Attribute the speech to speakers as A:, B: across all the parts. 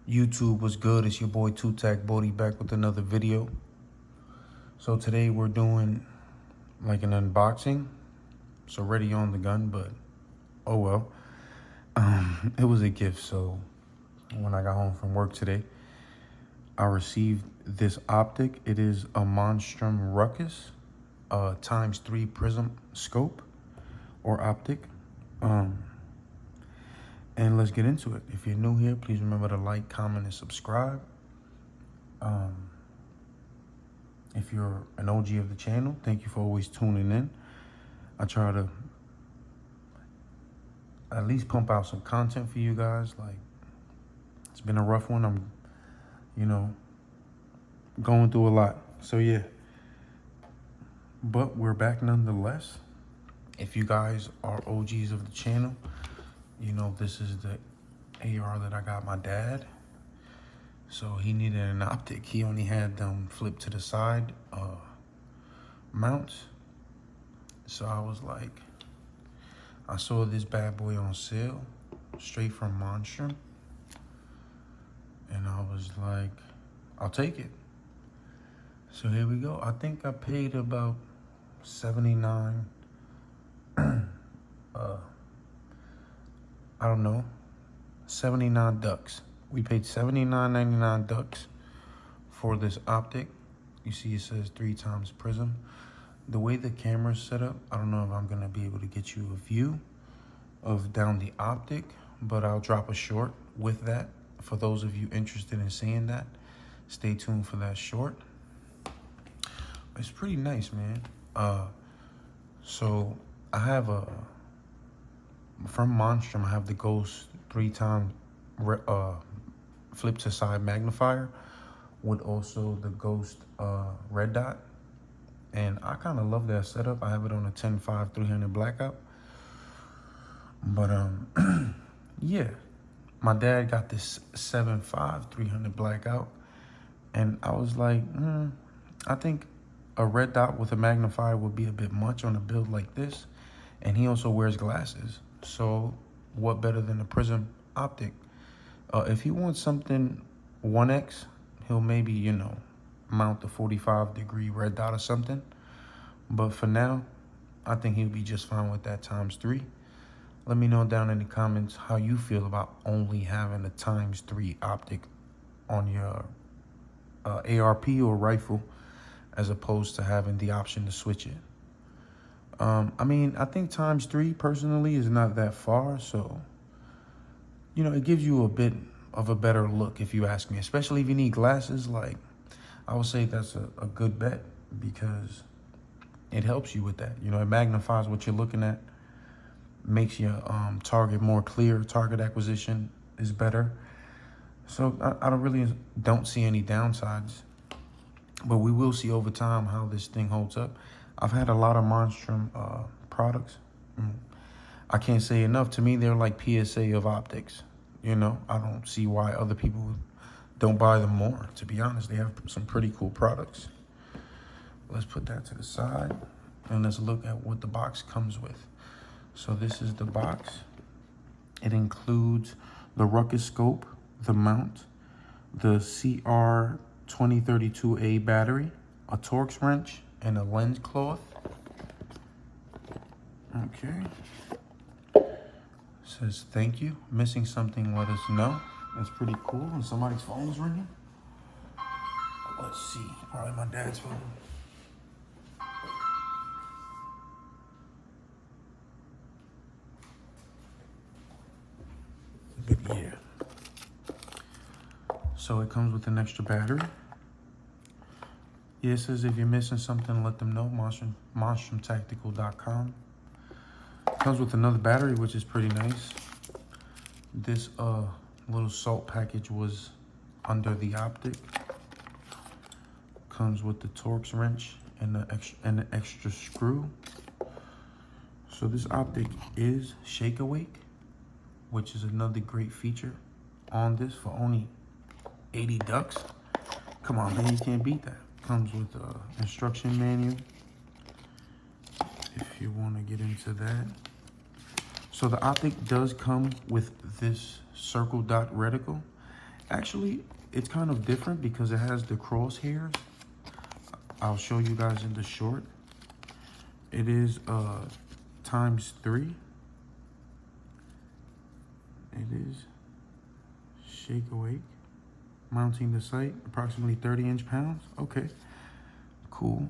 A: YouTube was good. It's your boy Two-Tac Bodie back with another video. So today we're doing like an unboxing. So ready on the gun, but oh well. It was a gift. So when I got home from work today, I received this optic. It is a Monstrum Ruckus ×3 prism scope or optic. And let's get into it. If you're new here, please remember to like, comment, and subscribe. If you're an OG of the channel, thank you for always tuning in. I try to at least pump out some content for you guys. Like, it's been a rough one. I'm, going through a lot. So yeah, but we're back nonetheless. If you guys are OGs of the channel, you know this is the AR that I got my dad. So he needed an optic. He only had them flip to the side mounts. So I was like, I saw this bad boy on sale straight from Monstrum, and I was like, I'll take it. So here we go. I think I paid about 79 I don't know, 79 ducks. We paid $79.99 ducks for this optic. You see it says 3x prism. The way the camera's set up, I don't know if I'm gonna be able to get you a view of down the optic, but I'll drop a short with that. For those of you interested in seeing that, stay tuned for that short. It's pretty nice, man. So I have from Monstrum, I have the Ghost 3x flip to side magnifier with also the Ghost red dot. And I kind of love that setup. I have it on a 10.5 300 blackout. But yeah, my dad got this 7.5 300 blackout. And I was like, I think a red dot with a magnifier would be a bit much on a build like this. And he also wears glasses. So what better than a prism optic? If he wants something 1X, he'll maybe, mount the 45-degree red dot or something. But for now, I think he'll be just fine with that ×3. Let me know down in the comments how you feel about only having a ×3 optic on your ARP or rifle, as opposed to having the option to switch it. I mean, I think ×3 personally is not that far, so it gives you a bit of a better look, if you ask me, especially if you need glasses. Like, I would say that's a good bet, because it helps you with that. It magnifies what you're looking at, makes your target more clear, target acquisition is better. So I don't see any downsides, but we will see over time how this thing holds up. I've had a lot of Monstrum products. I can't say enough. To me, they're like PSA of optics. I don't see why other people don't buy them more. To be honest, they have some pretty cool products. Let's put that to the side, and let's look at what the box comes with. So this is the box. It includes the Ruckus scope, the mount, the CR2032A battery, a Torx wrench, and a lens cloth. Okay. Says thank you. Missing something, let us know. That's pretty cool. And somebody's phone is ringing. Let's see. Probably my dad's phone. But yeah. So it comes with an extra battery. Yeah, it says if you're missing something, let them know. MonstrumTactical.com. Comes with another battery, which is pretty nice. This little salt package was under the optic. Comes with the Torx wrench and an extra screw. So this optic is shake awake, which is another great feature on this for only 80 ducks. Come on, man, you can't beat that. Comes with an instruction manual, if you want to get into that. So the optic does come with this circle dot reticle, Actually, it's kind of different because it has the crosshairs. I'll show you guys in the short. It is ×3. It is shake awake. Mounting the sight, approximately 30 inch-pounds. Okay, cool.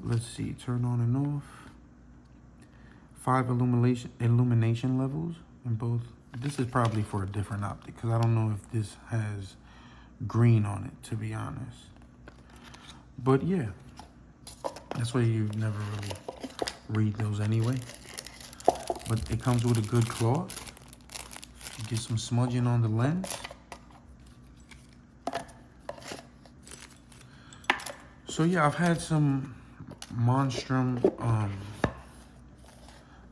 A: Let's see, turn on and off. 5 illumination levels in both. This is probably for a different optic because I don't know if this has green on it, to be honest. But yeah, that's why you never really read those anyway. But it comes with a good cloth. Get some smudging on the lens. So yeah, I've had some Monstrum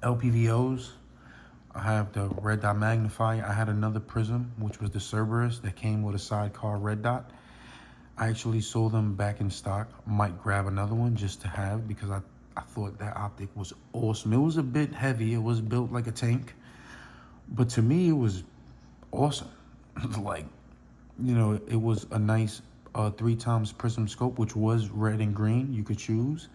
A: LPVOs. I have the red dot magnifier. I had another prism, which was the Cerberus that came with a sidecar red dot. I actually sold them back in stock. Might grab another one just to have because I thought that optic was awesome. It was a bit heavy. It was built like a tank. But to me, it was awesome. Like, you know, it was a nice 3x prism scope, which was red and green. You could choose.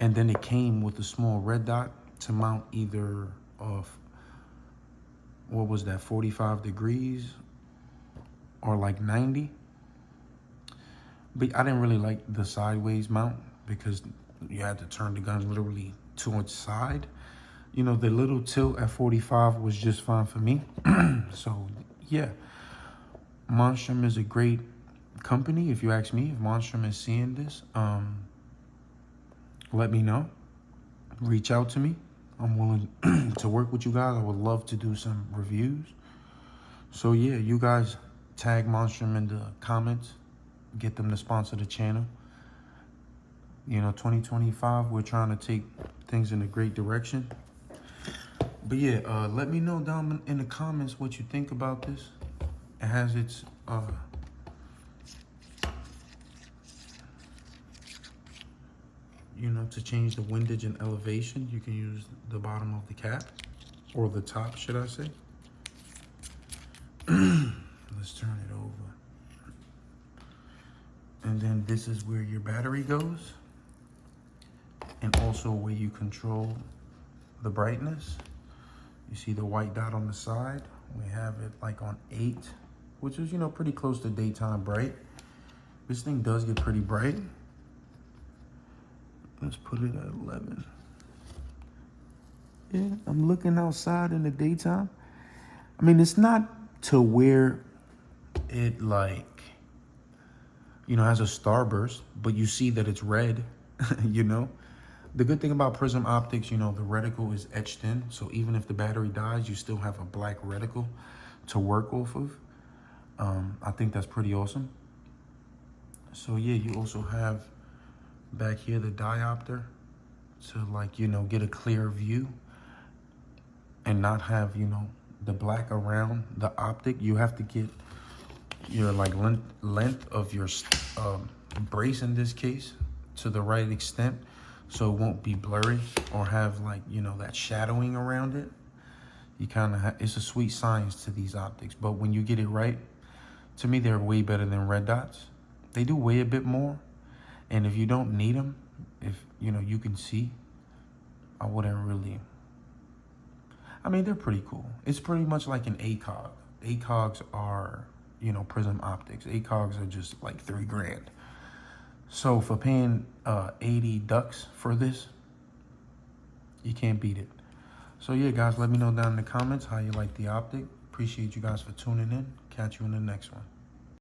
A: And then it came with a small red dot to mount either of, what was that, 45 degrees or like 90. But I didn't really like the sideways mount because you had to turn the gun literally to its side. You know, the little tilt at 45 was just fine for me. So yeah, Monstrum is a great company. If you ask me, if Monstrum is seeing this, let me know. Reach out to me. I'm willing to work with you guys. I would love to do some reviews. So yeah, you guys tag Monstrum in the comments. Get them to sponsor the channel. You know, 2025, we're trying to take things in a great direction. But yeah, let me know down in the comments what you think about this. It has its you know, to change the windage and elevation, you can use the bottom of the cap, or the top, should I say. Let's turn it over. And then this is where your battery goes, and also where you control the brightness. You see the white dot on the side. We have it like on 8, which is, you know, pretty close to daytime bright. This thing does get pretty bright. Let's put it at 11. Yeah, I'm looking outside in the daytime. I mean, it's not to where it, like, you know, has a starburst, but you see that it's red, you know? The good thing about prism optics, you know, the reticle is etched in. So even if the battery dies, you still have a black reticle to work off of. I think that's pretty awesome. So yeah, you also have back here the diopter to, like, you know, get a clear view and not have, you know, the black around the optic. You have to get your like length of your brace in this case to the right extent so it won't be blurry or have, like, you know, that shadowing around it. You kind of it's a sweet science to these optics, but when you get it right, to me they're way better than red dots. They do weigh a bit more, and if you don't need them, if, you know, you can see, I wouldn't really. I mean, they're pretty cool. It's pretty much like an ACOG. ACOGs are, you know, prism optics. ACOGs are just like $3 grand. So for paying 80 ducks for this, you can't beat it. So yeah, guys, let me know down in the comments how you like the optic. Appreciate you guys for tuning in. Catch you in the next one.